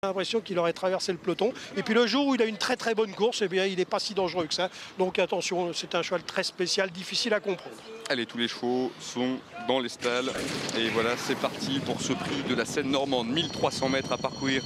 l'impression qu'il aurait traversé le peloton. Et puis le jour où il a une très très bonne course, eh bien, il n'est pas si dangereux que ça. Donc attention, c'est un cheval très spécial, difficile à comprendre. Allez, tous les chevaux sont dans les stalles. Et voilà, c'est parti pour ce prix de la Seine normande. 1300 mètres à parcourir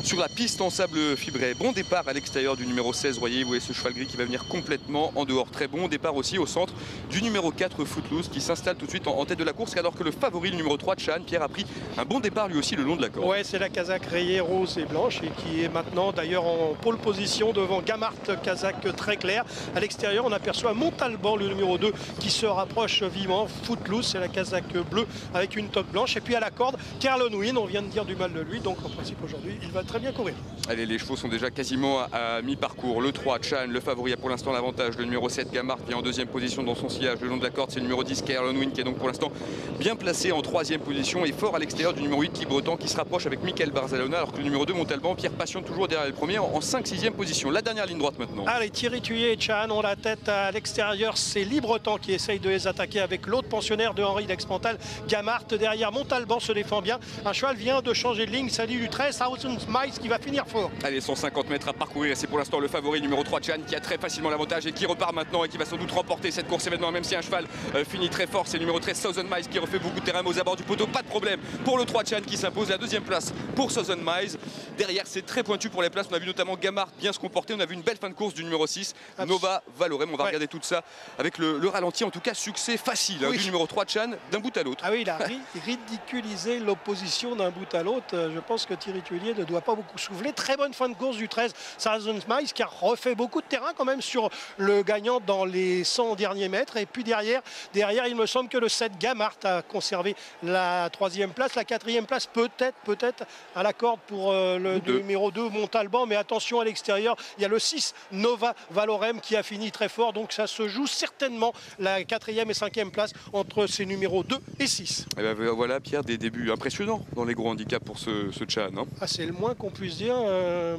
sur la piste en sable fibré. Bon départ à l'extérieur du numéro 16, voyez, vous voyez ce cheval gris qui va venir complètement en dehors. Très bon départ aussi au centre du numéro 4, Footloose, qui s'installe tout de suite en tête de la course, alors que le favori, le numéro 3, Chan, Pierre, a pris un bon départ lui aussi le long de la corde. Ouais, c'est la casaque rayée rose et blanche et qui est maintenant d'ailleurs en pole position devant Gamart, casaque très claire. À l'extérieur, on aperçoit Montalban, le numéro 2, qui se rapproche vivement. Footloose, c'est la casaque bleue avec une toque blanche. Et puis à la corde, Carlon Wynn, on vient de dire du mal de lui, donc en principe aujourd'hui, il va très bien courir. Allez, les chevaux sont déjà quasiment à mi-parcours. Le 3, Chan, le favori, a pour l'instant l'avantage. Le numéro 7, Gamart, vient en deuxième position dans son sillage. Le long de la corde, c'est le numéro 10, Carlon Wynn, qui est donc pour l'instant bien placé en troisième position et fort à l'extérieur du numéro 8, Guy Breton, qui se rapproche avec Michael Barzalona, alors que le numéro 2, Montalban, Pierre patiente toujours derrière le premier en 5-6e position. La dernière ligne droite maintenant. Allez, Thierry Thuillier et Chan ont la tête à l'extérieur. C'est Libreton qui essaye de les attaquer avec l'autre pensionnaire de Henri Lexpantal, Gamart. Derrière, Montalban se défend bien. Un cheval vient de changer de ligne, salut du 13, Thousand Miles, qui va finir fort. Allez, 150 mètres à parcourir, c'est pour l'instant le favori numéro 3, Chan, qui a très facilement l'avantage et qui repart maintenant et qui va sans doute remporter cette course événement, même si un cheval finit très fort. C'est le numéro 13, Thousand Miles, qui refait beaucoup de terrain aux abords du poteau. Pas de problème pour le 3, Chan, qui s'impose. La deuxième place pour Thousand Miles. Derrière, c'est très pointu pour les places. On a vu notamment Gamart bien se comporter. On a vu une belle fin de course du numéro 6, Nova Valorem. On va regarder tout ça avec le ralenti. En tout cas, succès facile du numéro 3, Chan, d'un bout à l'autre. Ah oui, il a ridiculisé l'opposition d'un bout à l'autre. Je pense que Thierry Thuillier ne doit pas beaucoup souffler. Très bonne fin de course du 13, Thousand Miles, qui a refait beaucoup de terrain quand même sur le gagnant dans les 100 derniers mètres. Et puis derrière, il me semble que le 7, Gamart, a conservé la troisième place. La quatrième place, peut-être à la corde pour le numéro 2, Montalban. Mais attention, à l'extérieur, il y a le 6, Nova Valorem, qui a fini très fort. Donc ça se joue certainement la quatrième et cinquième place entre ces numéros 2 et 6. Et ben voilà, Pierre, des débuts impressionnants dans les gros handicaps pour ce Chan. Hein. Ah, c'est le moins qu'on puisse dire,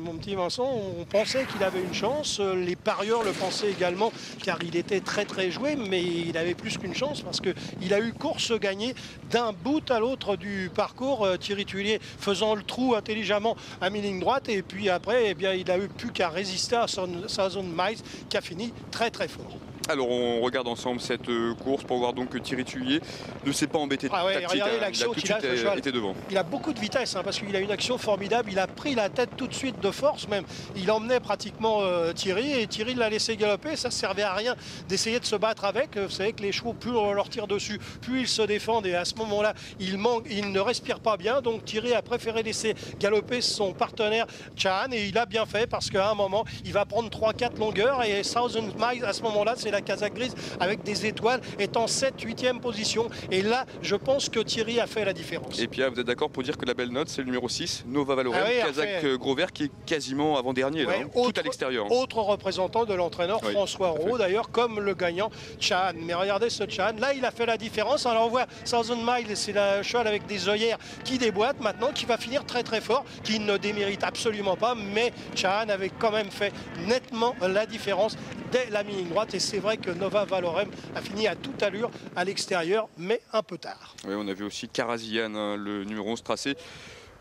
mon petit Vincent. On pensait qu'il avait une chance. Les parieurs le pensaient également, car il était très très joué, mais il avait plus qu'une chance parce qu'il a eu course gagnée d'un bout à l'autre du parcours. Thierry Thuillier faisant le trou intelligemment à mi-ligne droite, et puis après, eh bien, il n'a eu plus qu'à résister à Thousand Miles, qui a fini très très fort. Alors on regarde ensemble cette course pour voir donc que Thierry Thuillier ne s'est pas embêté de tactique. Regardez l'action qu'il a, ce cheval. Été devant. Il a beaucoup de vitesse parce qu'il a une action formidable. Il a pris la tête tout de suite de force même. Il emmenait pratiquement Thierry et Thierry l'a laissé galoper. Ça ne servait à rien d'essayer de se battre avec. Vous savez que les chevaux, plus on leur tire dessus, plus ils se défendent et à ce moment-là, ils ne respirent pas bien. Donc Thierry a préféré laisser galoper son partenaire Chan et il a bien fait parce qu'à un moment, il va prendre 3-4 longueurs et Thousand Miles à ce moment-là, c'est la casaque grise avec des étoiles, est en 7-8e position. Et là, je pense que Thierry a fait la différence. Et Pierre, vous êtes d'accord pour dire que la belle note, c'est le numéro 6, Nova Valorem, casaque gros vert, qui est quasiment avant-dernier, tout à l'extérieur. Autre représentant de l'entraîneur, François Roux, d'ailleurs, comme le gagnant Chan. Mais regardez ce Chan, là, il a fait la différence. Alors on voit Thousand Miles, c'est la cheval avec des œillères qui déboîte maintenant, qui va finir très très fort, qui ne démérite absolument pas. Mais Chan avait quand même fait nettement la différence dès la mi-ligne droite. Et c'est vrai que Nova Valorem a fini à toute allure à l'extérieur, mais un peu tard. Oui, on a vu aussi Karazian, le numéro 11 tracé.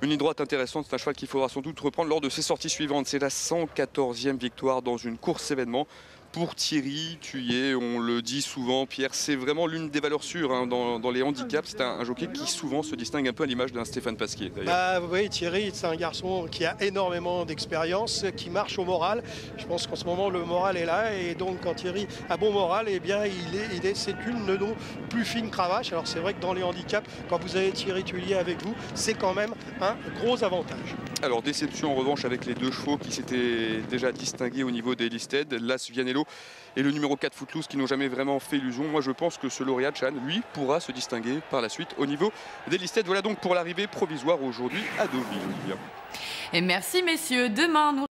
Une ligne droite intéressante, c'est un cheval qu'il faudra sans doute reprendre lors de ses sorties suivantes. C'est la 114e victoire dans une course événement pour Thierry Thuillier. On le dit souvent, Pierre, c'est vraiment l'une des valeurs sûres dans les handicaps. C'est un jockey qui souvent se distingue un peu à l'image d'un Stéphane Pasquier. Oui, Thierry, c'est un garçon qui a énormément d'expérience, qui marche au moral. Je pense qu'en ce moment, le moral est là. Et donc, quand Thierry a bon moral, eh bien, c'est une de nos plus fines cravaches. Alors, c'est vrai que dans les handicaps, quand vous avez Thierry Thuillier avec vous, c'est quand même un gros avantage. Alors, déception en revanche avec les deux chevaux qui s'étaient déjà distingués au niveau des listed, l'As Vianello et le numéro 4 Footloose, qui n'ont jamais vraiment fait illusion. Moi, je pense que ce lauréat Chan, lui, pourra se distinguer par la suite au niveau des listed. Voilà donc pour l'arrivée provisoire aujourd'hui à Deauville. Et merci messieurs. Demain, nous